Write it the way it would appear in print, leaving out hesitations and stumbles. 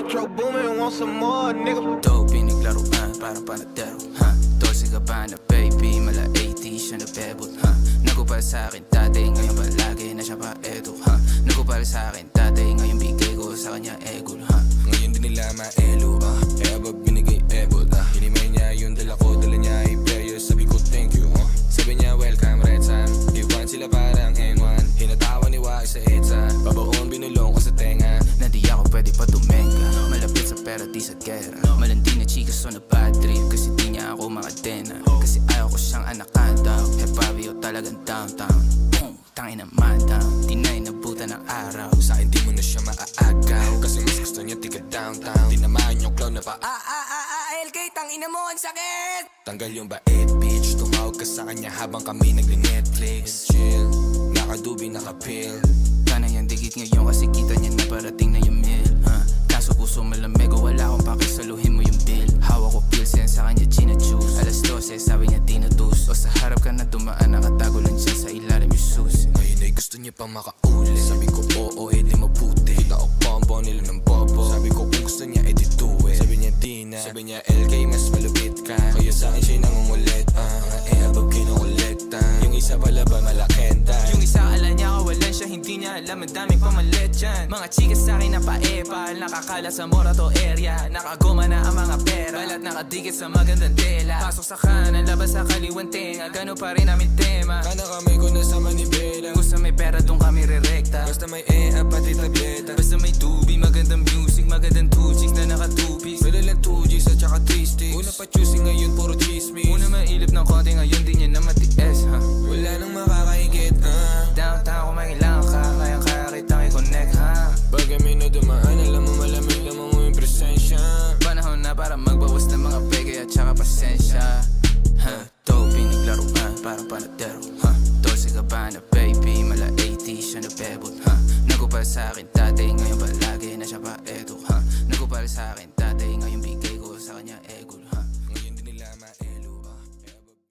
Metro booming, want some more, nigga. Dope, pinaglaruan, parang panadero, ha? 12 ka ba na baby, mala 80 siya na bebot, ha? Nagupal sa'kin dati, ngayon palagi na siya pa eto, ha? Nagupal sa'kin dati, ngayon bigay ko sa kanya egol, ha? Ngayon din nila maelo, abab binigay ebot, hinimay niya yung dala ko, dala niya i-prayer, sabi ko thank you, sabi niya welcome red sun, iwan sila parang N1, hinatawa ni Wag sa EDSA, babaon binulong ko sa tenga, na di ako pwede pa tumenga, malapit sa pera di sa gera, malandi na chika so na bad trip, kasi di niya ako makadena, kasi ayaw ko siyang anakanta, hepabi o talagang downtown, boom, tangin naman down, di na inabutan ng araw, sa akin di mo na siya maaagaw, kasi mas gusto niya tiga downtown, tinamaan yung clown na pa LK, tangina mo, ang sakit! tanggal yung bait bitch, tumawag ka sa kanya habang kami nagle-Netflix, chill, nakadubi nakapil, sana yan digit ngayon kasi kita niya na parating na yung meal, ha? Kaso puso malamig o wala akong pakisaluhin mo yung bill, hawak ko pills yan sa kanya Gina juice, alas 12 sabi niya di na tus, o sa harap ka na dumaan nakatago lang siya sa ilalim yung susi, ngayon ay gusto niya pang makauli, sabi ko oo edi mabuti, kita o pompo nila ng bobo, sabi ko kung gusto niya edi do it, sabi niya di na, sabi niya LK mas malupit ka, kaya sa akin siya nangungulit, abab kinukolekta, yung isa pala ba malakenta, yung isa ala niya kawalan siya, hindi niya alam ang daming pamalit dyan, mga chika sa akin na paepal, nakakala sa Morato area, nakaguma na ang mga pera, balat nakadikit sa magandang tela, pasok sa kanan, labas sa kaliwang tenga, gano pa rin namin tema, kana kamay ko na sa manibela, gusto may pera dun kami re-recta, basta may pati tableta, basta may tubi, magandang music, magandang 2 chicks na naka-2-piece, malalang 2Gs at saka 3 sticks, una pa choosing ngayon puro chismis, una mailip ng konti ngayon di niya na matiis, ha? wala nang makakaigit, Downtown kung may kailangan ka, kaya kitang i-connect, ha? pag kami na dumaan, alam mo malamig naman mo yung presensya, Panahon na para magbawas ng mga peke at saka pasensya, ha? Dope, pinaglaruan, parang panadero, ha? 12 ka ba na baby, mala 80 siya na bebot, ha? Nagupal sa'kin dati, ngayon palagi na siya pa eto, ha? Nagupal sa'kin dati, ngayon bigay ko sa kanya